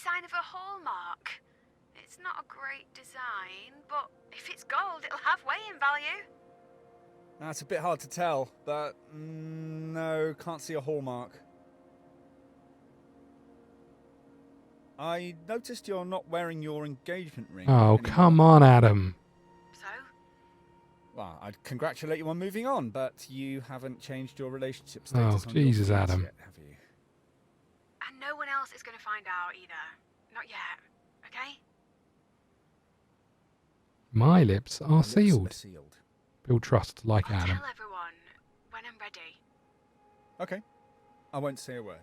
sign of a hallmark. It's not a great design, but if it's gold, it'll have weighing value. That's a bit hard to tell, but no, can't see a hallmark. I noticed you're not wearing your engagement ring. Oh, anymore. come on, Adam. So? Well, I'd congratulate you on moving on, but you haven't changed your relationship Oh, status on Jesus, your feeds Adam. yet, have you? And no one else is going to find out either. Not yet, okay? My lips are My lips sealed. are sealed. Build trust like I'll Adam. tell everyone when I'm ready. Okay. I won't say a word.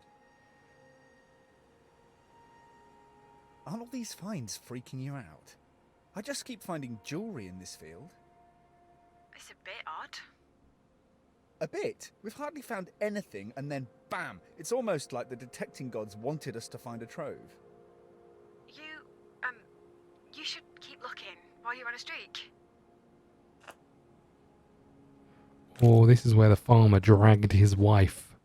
Aren't all these finds freaking you out? I just keep finding jewellery in this field. It's a bit odd. A bit? We've hardly found anything, and then bam! It's almost like the detecting gods wanted us to find a trove. You should keep looking while you're on a streak. Oh, this is where the farmer dragged his wife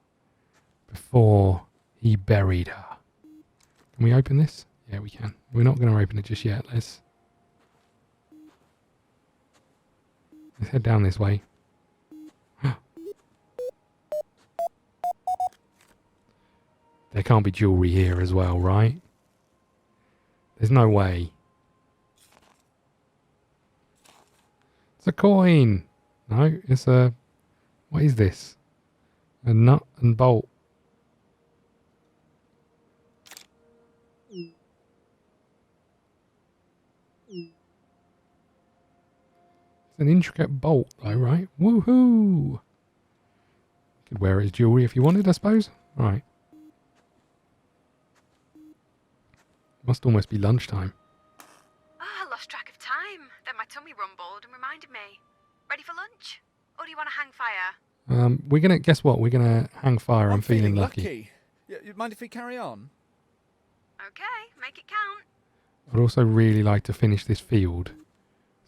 before he buried her. Can we open this? Yeah, we can. We're not going to open it just yet. Let's head down this way. There can't be jewellery here as well, right? There's no way. It's a coin. No, it's a... What is this? A nut and bolt. It's an intricate bolt though, right? Woohoo! Could wear it as jewellery if you wanted, I suppose. Right. Must almost be lunchtime. I lost track of time. Then my tummy rumbled and reminded me. Ready for lunch? Or do you want to hang fire? We're gonna... Guess what? We're gonna hang fire. I'm feeling lucky. Yeah, you mind if we carry on? Okay, make it count. I'd also really like to finish this field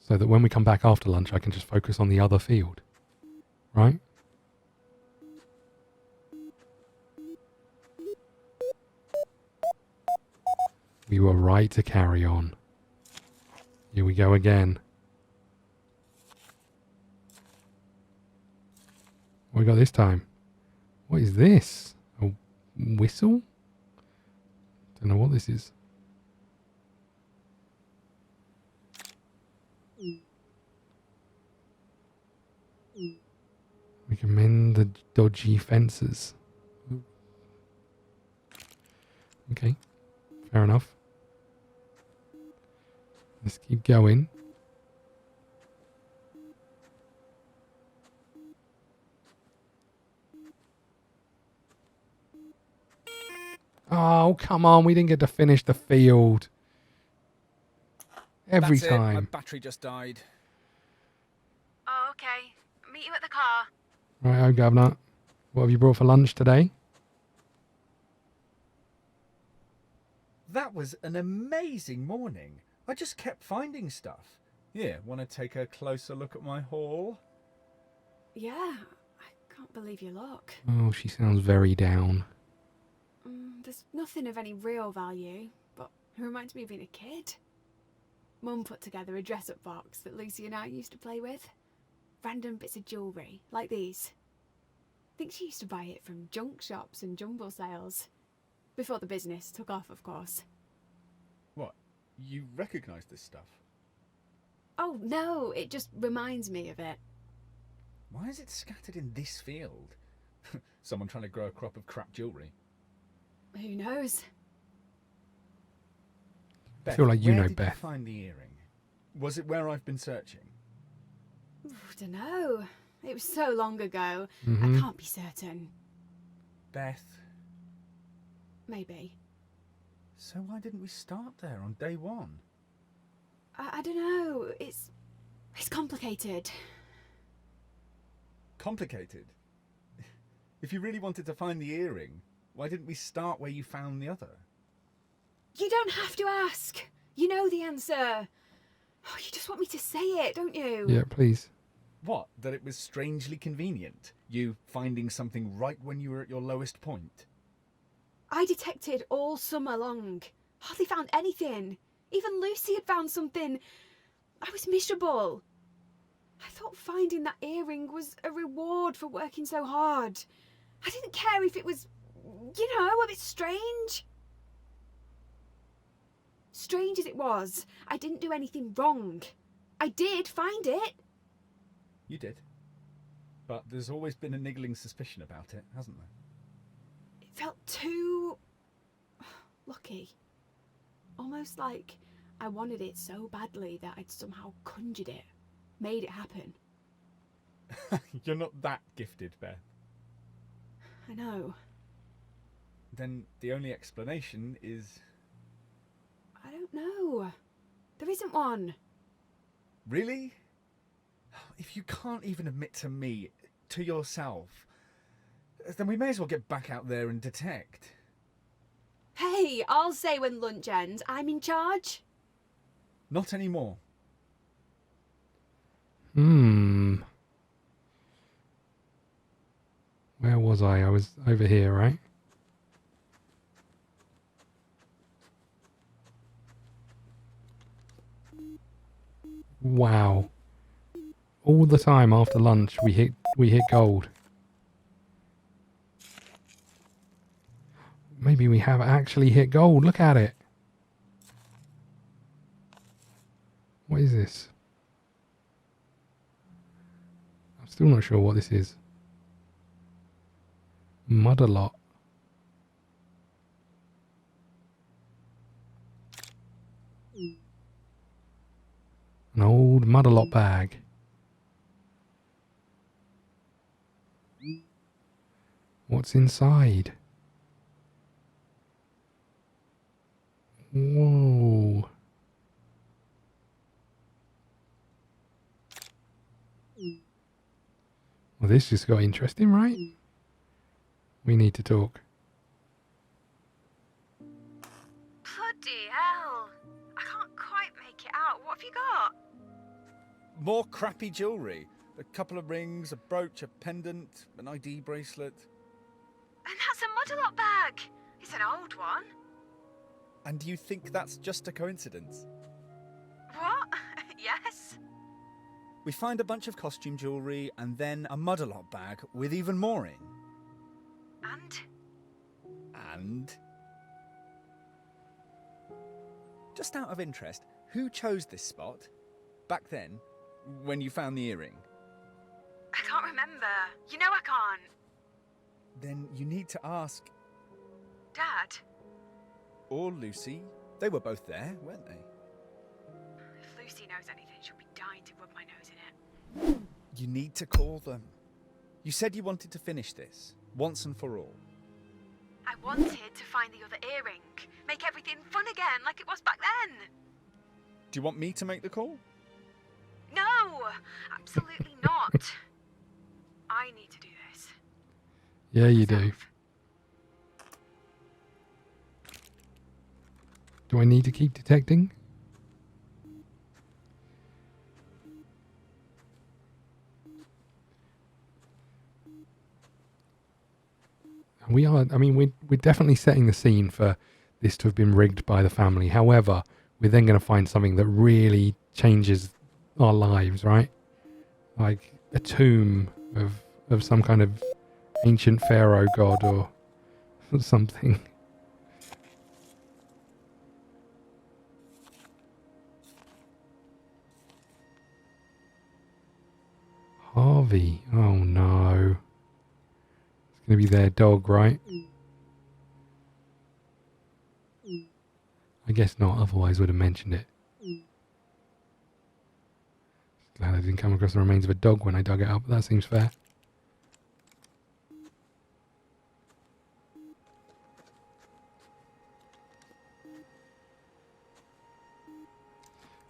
so that when we come back after lunch I can just focus on the other field. Right? We were right to carry on. Here we go again. What we got this time? What is this? A whistle? Don't know what this is. We can mend the dodgy fences. Okay, fair enough. Let's keep going. Oh, come on. We didn't get to finish the field. Every That's it. My time. battery just died. Oh, okay. Meet you at the car. Right, Governor. What have you brought for lunch today? That was an amazing morning. I just kept finding stuff. Here, want to take a closer look at my haul? Yeah, I can't believe your luck. Oh, she sounds very down. There's nothing of any real value, but it reminds me of being a kid. Mum put together a dress-up box that Lucy and I used to play with. Random bits of jewellery, like these. I think she used to buy it from junk shops and jumble sales. Before the business took off, of course. What? You recognise this stuff? Oh, no, it just reminds me of it. Why is it scattered in this field? Someone trying to grow a crop of crap jewellery. Who knows? I feel like you know where did Beth. you find the earring? Was it where I've been searching? Dunno. It was so long ago. Mhm. I can't be certain. Beth. Maybe. So why didn't we start there on day one? I don't know. It's complicated. Complicated? If you really wanted to find the earring, why didn't we start where you found the other? You don't have to ask. You know the answer. Oh, you just want me to say it, don't you? Yeah, please. What? That it was strangely convenient? You finding something right when you were at your lowest point? I detected all summer long. Hardly found anything. Even Lucy had found something. I was miserable. I thought finding that earring was a reward for working so hard. I didn't care if it was, a bit strange. Strange as it was, I didn't do anything wrong. I did find it. You did. But there's always been a niggling suspicion about it, hasn't there? It felt too lucky. Almost like I wanted it so badly that I'd somehow conjured it, made it happen. You're not that gifted, Beth. I know. Then the only explanation is... I don't know. There isn't one. Really? If you can't even admit to me, to yourself, then we may as well get back out there and detect. Hey, I'll say when lunch ends, I'm in charge. Not anymore. Where was I? I was over here, right? Wow. All the time after lunch we hit gold. Maybe we have actually hit gold. Look at it. What is this? I'm still not sure what this is. Mud-a-lot. An old mud-a-lot bag. What's inside? Whoa. Well, this just got interesting, right? We need to talk. Bloody hell. I can't quite make it out. What have you got? More crappy jewellery. A couple of rings, a brooch, a pendant, an ID bracelet. And that's a Mud-a-lot bag. It's an old one. And you think that's just a coincidence? What? Yes? We find a bunch of costume jewellery and then a Mud-a-lot bag with even more in. And? And? Just out of interest, who chose this spot? Back then, when you found the earring? I can't remember. You know I can't. Then you need to ask... Dad? Or Lucy. They were both there, weren't they? If Lucy knows anything, she'll be dying to rub my nose in it. You need to call them. You said you wanted to finish this, once and for all. I wanted to find the other earring. Make everything fun again, like it was back then. Do you want me to make the call? No! Absolutely not. I need to do this. Yeah, you do. Do I need to keep detecting? We are, I mean, we're definitely setting the scene for this to have been rigged by the family. However, we're then going to find something that really changes our lives, right? Like a tomb of some kind of ancient pharaoh god or something. Harvey. Oh no. It's going to be their dog, right? I guess not, otherwise would have mentioned it. Glad I didn't come across the remains of a dog when I dug it up, but that seems fair.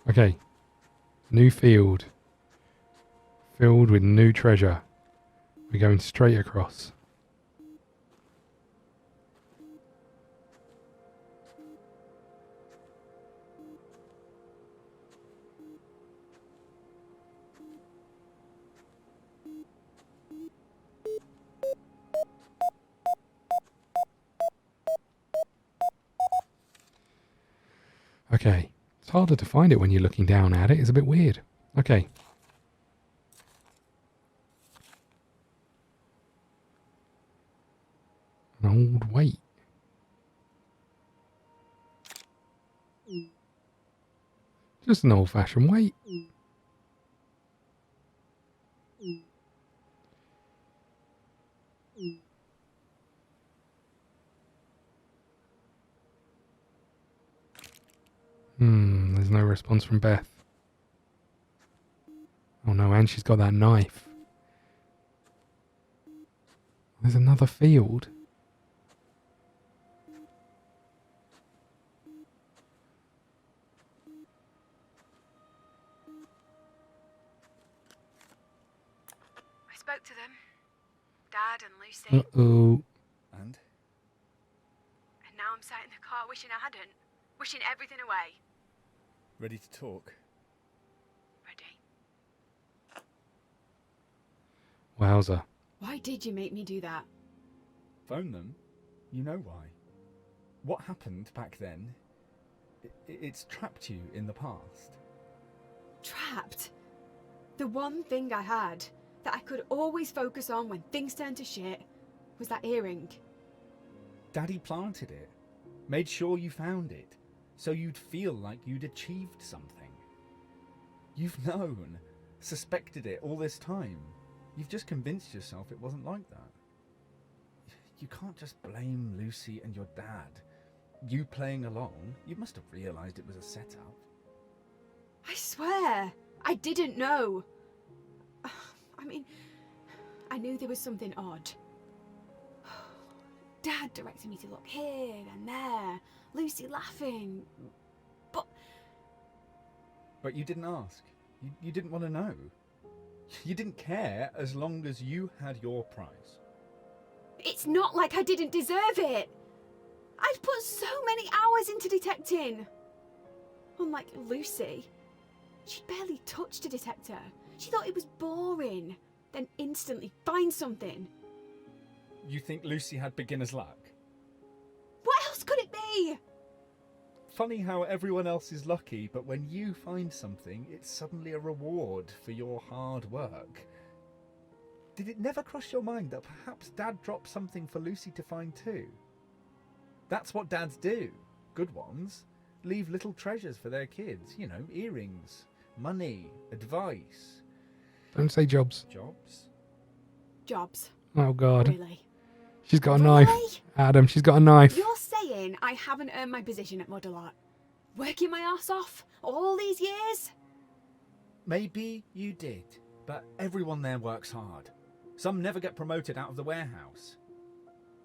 Okay. New field. Filled with new treasure. We're going straight across. Okay. It's harder to find it when you're looking down at it. It's a bit weird. Okay. An old weight. Just an old-fashioned weight. There's no response from Beth. Oh no, and she's got that knife. There's another field. I spoke to them. Dad and Lucy. Uh-oh. And? And now I'm sat in the car wishing I hadn't. Wishing everything away. Ready to talk? Ready. Wowza. Why did you make me do that? Phone them. You know why. What happened back then, it's trapped you in the past. Trapped? The one thing I had that I could always focus on when things turned to shit was that earring. Daddy planted it. Made sure you found it. So you'd feel like you'd achieved something. You've known, suspected it all this time. You've just convinced yourself it wasn't like that. You can't just blame Lucy and your dad. You playing along, you must have realised it was a setup. I swear, I didn't know. I mean, I knew there was something odd. Dad directed me to look here and there, Lucy laughing, but you didn't ask. You didn't want to know. You didn't care as long as you had your prize. it's not like I didn't deserve it. I'd put so many hours into detecting. Unlike Lucy, she barely touched a detector. She thought it was boring, then instantly find something. You think Lucy had beginner's luck? What else could it be? Funny how everyone else is lucky, but when you find something, it's suddenly a reward for your hard work. Did it never cross your mind that perhaps Dad dropped something for Lucy to find too? That's what dads do. Good ones. Leave little treasures for their kids. You know, earrings, money, advice. Don't say jobs. Jobs? Jobs. Oh, God. Really? She's got a Really? knife. Adam, she's got a knife. You're saying I haven't earned my position at Mud-a-Lot? Working my ass off all these years? Maybe you did, but everyone there works hard. Some never get promoted out of the warehouse.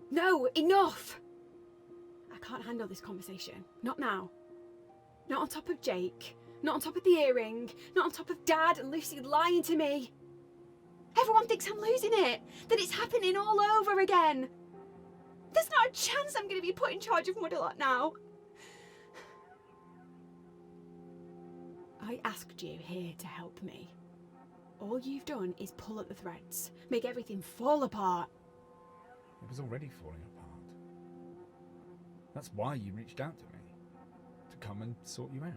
No, enough! I can't handle this conversation. Not now. Not on top of Jake. Not on top of the earring. Not on top of Dad and Lucy lying to me. Everyone thinks I'm losing it. That it's happening all over again. There's not a chance I'm going to be put in charge of Mud-a-Lot now. I asked you here to help me. All you've done is pull at the threads, make everything fall apart. It was already falling apart. That's why you reached out to me. To come and sort you out.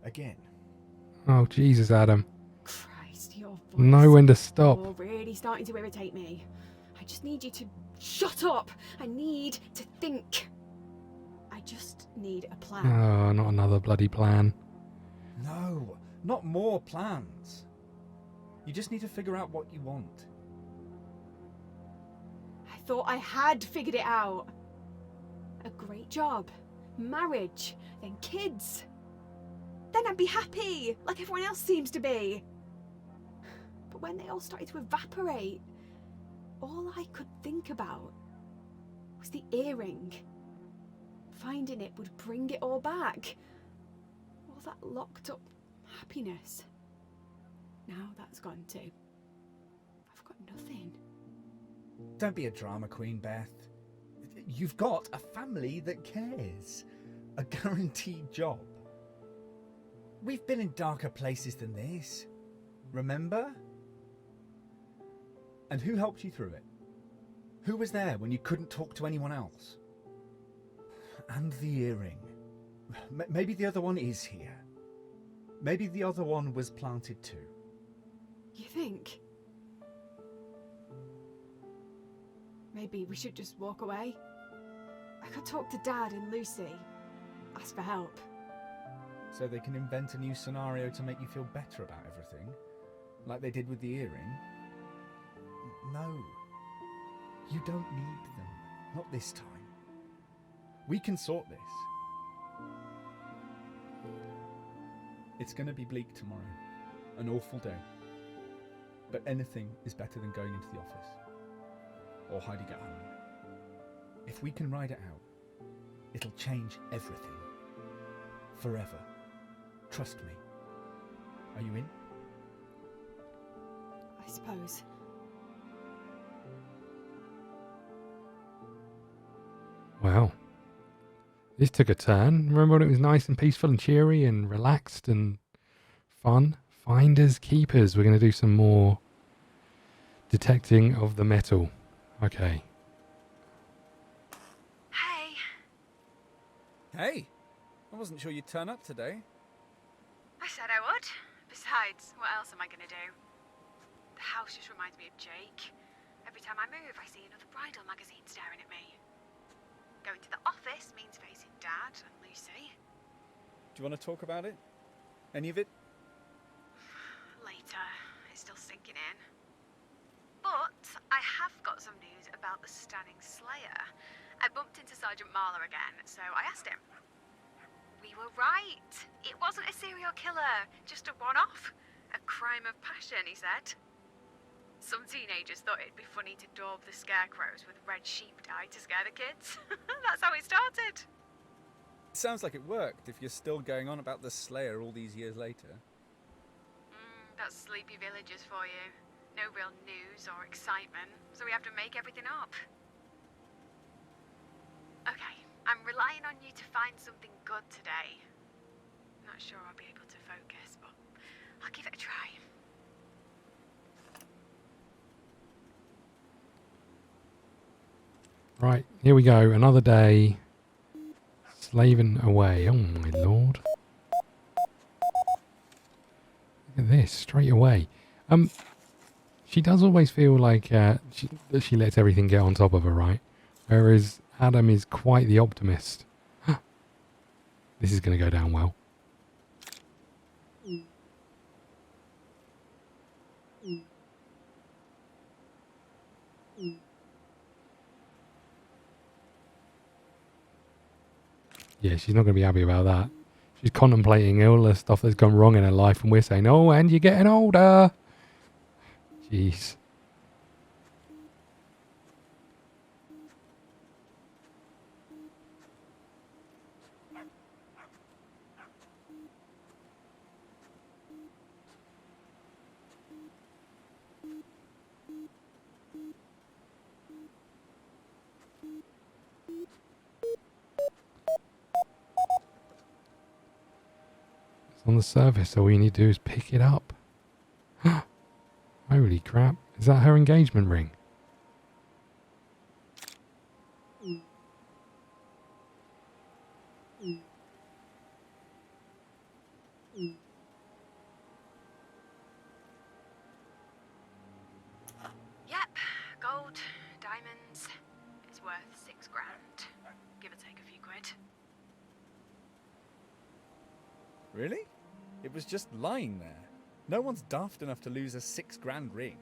Again. Oh, Jesus, Adam. Christ, your voice. Know when to stop. You're really starting to irritate me. I just need you to shut up. I need to think. I just need a plan. Oh, not another bloody plan. No, not more plans. You just need to figure out what you want. I thought I had figured it out. A great job, marriage, then kids. Then I'd be happy, like everyone else seems to be. But when they all started to evaporate, all I could think about was the earring. Finding it would bring it all back. All that locked up happiness. Now that's gone too. I've got nothing. Don't be a drama queen, Beth. You've got a family that cares. A guaranteed job. We've been in darker places than this. Remember? And who helped you through it? Who was there when you couldn't talk to anyone else? And the earring. Maybe the other one is here. Maybe the other one was planted too. You think? Maybe we should just walk away? I could talk to Dad and Lucy. Ask for help. So they can invent a new scenario to make you feel better about everything? Like they did with the earring? No. You don't need them. Not this time. We can sort this. It's going to be bleak tomorrow. An awful day. But anything is better than going into the office. Or hiding at home. If we can ride it out, it'll change everything. Forever. Trust me. Are you in? I suppose. Wow. This took a turn. Remember when it was nice and peaceful and cheery and relaxed and fun? Finders, keepers. We're going to do some more detecting of the metal. Okay. Hey! Hey! I wasn't sure you'd turn up today. I said I would. Besides, what else am I going to do? The house just reminds me of Jake. Every time I move, I see another bridal magazine staring at me. Going to the office means facing Dad and Lucy. Do you want to talk about it? Any of it? Later. It's still sinking in. But I have got some news about the Stanning Slayer. I bumped into Sergeant Marler again, so I asked him. We were right. It wasn't a serial killer, just a one-off. A crime of passion, he said. Some teenagers thought it'd be funny to daub the scarecrows with red sheep dye to scare the kids. That's how it started. Sounds like it worked if you're still going on about the Slayer all these years later. That's sleepy villagers for you. No real news or excitement, so we have to make everything up. Okay, I'm relying on you to find something good today. Not sure I'll be able to focus, but I'll give it a try. Right, here we go. Another day. Slaving away. Oh my lord. Look at this, straight away. She does always feel like that she lets everything get on top of her, right? Whereas Adam is quite the optimist. This is going to go down well. Yeah, she's not going to be happy about that. She's contemplating all the stuff that's gone wrong in her life, and we're saying, oh, and you're getting older. Jeez. On the surface, all you need to do is pick it up. Holy crap. Is that her engagement ring? Yep, gold, diamonds. It's worth £6 grand. Give or take a few quid. Really? It was just lying there. No one's daft enough to lose a £6 grand ring.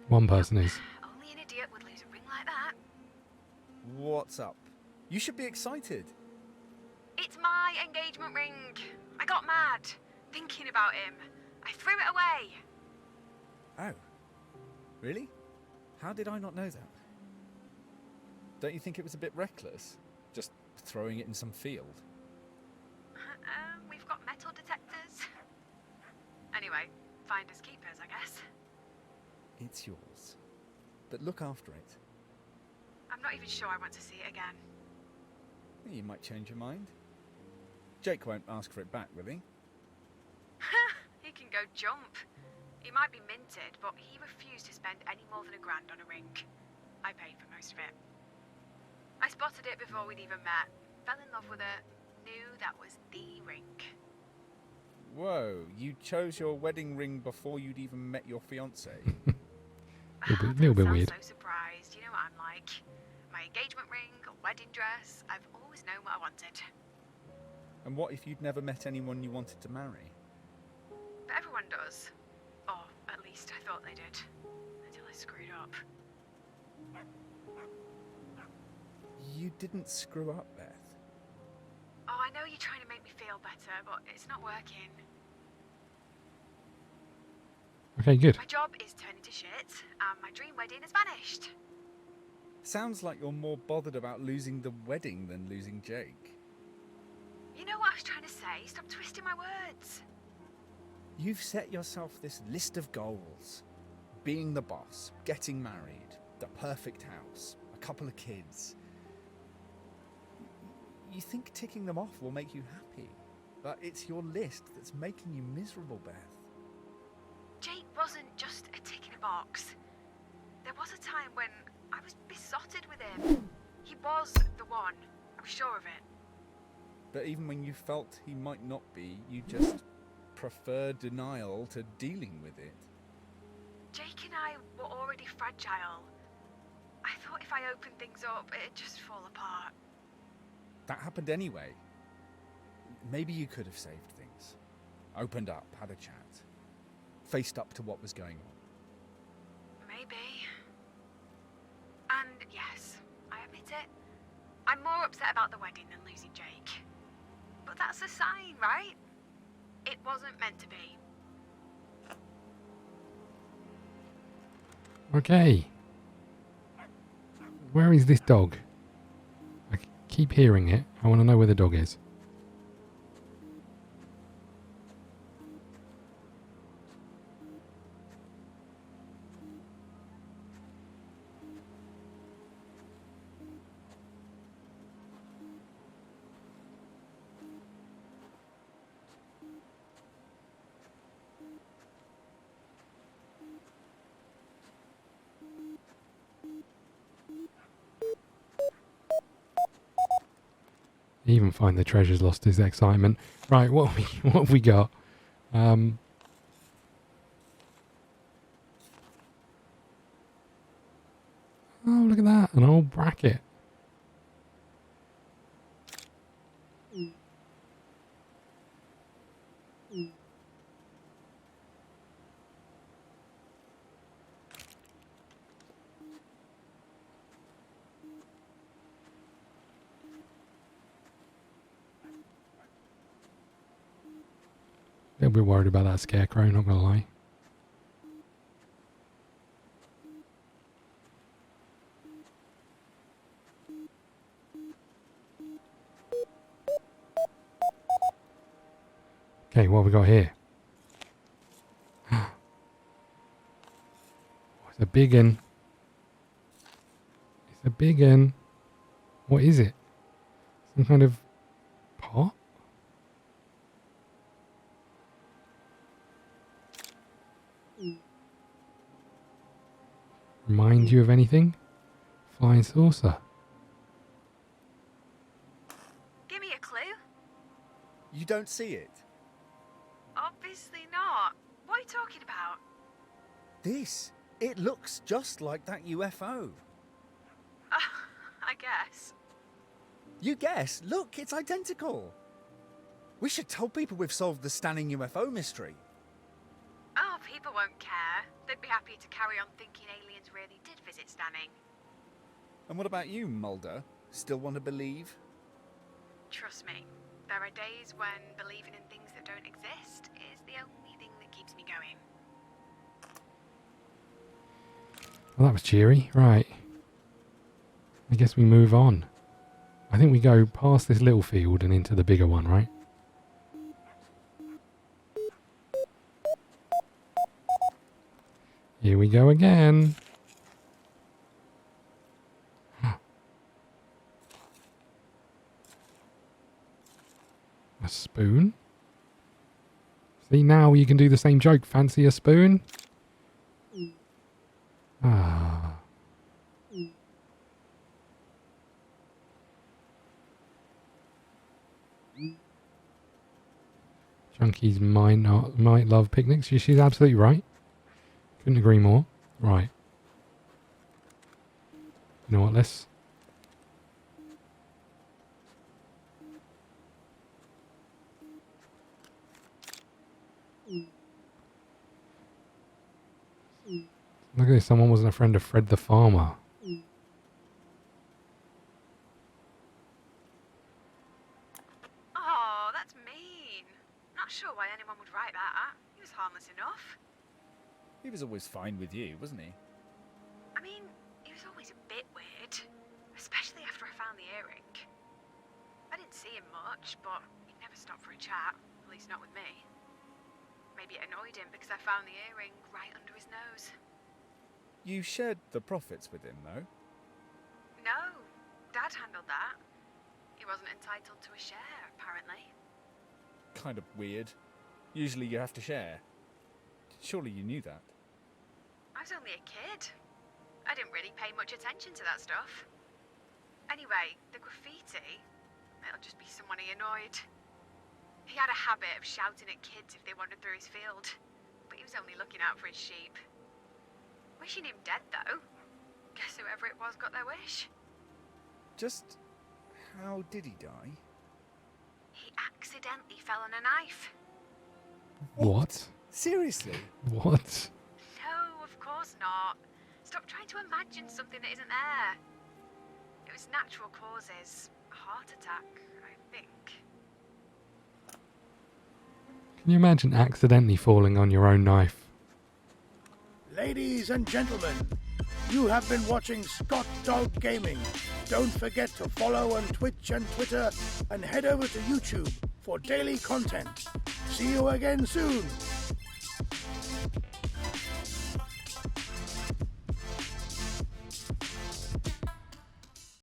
One person is. Only an idiot would lose a ring like that. What's up? You should be excited. It's my engagement ring. I got mad, thinking about him. I threw it away. Oh. Really? How did I not know that? Don't you think it was a bit reckless? Just throwing it in some field? We've got metal detectors. Anyway, finders keepers, I guess. It's yours. But look after it. I'm not even sure I want to see it again. You might change your mind. Jake won't ask for it back, will he? He can go jump. He might be minted, but he refused to spend any more than £1 grand on a ring. I paid for most of it. I spotted it before we'd even met. Fell in love with it. knew that was the ring. Whoa, you chose your wedding ring before you'd even met your fiancé? Little bit Don't weird. sound so surprised. You know what I'm like. My engagement ring, a wedding dress. I've always known what I wanted. And what if you'd never met anyone you wanted to marry? But everyone does. Or at least I thought they did. Until I screwed up. You didn't screw up, Beth. Oh, I know you're trying to make me feel better, but it's not working. Okay, good. My job is turning to shit, and my dream wedding has vanished. Sounds like you're more bothered about losing the wedding than losing Jake. You know what I was trying to say? Stop twisting my words. You've set yourself this list of goals. Being the boss, getting married, the perfect house, a couple of kids. You think ticking them off will make you happy, but it's your list that's making you miserable, Beth. Jake wasn't just a tick in a box. There was a time when I was besotted with him. He was the one. I was sure of it. But even when you felt he might not be, you just preferred denial to dealing with it. Jake and I were already fragile. I thought if I opened things up, it'd just fall apart. That happened anyway. Maybe you could have saved things. Opened up, had a chat. Faced up to what was going on. Maybe. And yes, I admit it. I'm more upset about the wedding than losing Jake. But that's a sign, right? It wasn't meant to be. Okay. Where is this dog? I keep hearing it. I want to know where the dog is. Even find the treasures lost his excitement. Right, what have we got? Oh, look at that, an old bracket. A little bit worried about that scarecrow, not gonna lie. Okay, what have we got here? It's a big un. It's a big un. What is it? Some kind of pot? Remind you of anything? Flying saucer. Give me a clue. You don't see it? Obviously not. What are you talking about? This. It looks just like that UFO. I guess. You guess? Look, it's identical. We should tell people we've solved the Stanning UFO mystery. Oh, people won't care. They'd be happy to carry on thinking aliens really did visit Stanning. And what about you, Mulder? Still want to believe? Trust me, there are days when believing in things that don't exist is the only thing that keeps me going. Well, that was cheery. Right. I guess we move on. I think we go past this little field and into the bigger one, right? Here we go again. A spoon? See, now you can do the same joke. Fancy a spoon? Ah. Junkies might love picnics. She's absolutely right. Couldn't agree more. Right. You know what? Let's. Look at this. Someone wasn't a friend of Fred the farmer. Oh, that's mean. Not sure why anyone would write that. He was harmless enough. He was always fine with you, wasn't he? I mean, he was always a bit weird. Especially after I found the earring. I didn't see him much, but he'd never stop for a chat. At least not with me. Maybe it annoyed him because I found the earring right under his nose. You shared the profits with him, though? No, Dad handled that. He wasn't entitled to a share, apparently. Kind of weird. Usually you have to share. Surely you knew that. I was only a kid. I didn't really pay much attention to that stuff. Anyway, the graffiti, it'll just be someone he annoyed. He had a habit of shouting at kids if they wandered through his field, but he was only looking out for his sheep. Wishing him dead, though. Guess whoever it was got their wish. Just how did he die? He accidentally fell on a knife. What? Seriously? What? No, of course not. Stop trying to imagine something that isn't there. It was natural causes. A heart attack, I think. Can you imagine accidentally falling on your own knife? Ladies and gentlemen, you have been watching ScottDogGaming. Don't forget to follow on Twitch and Twitter and head over to YouTube for daily content. See you again soon.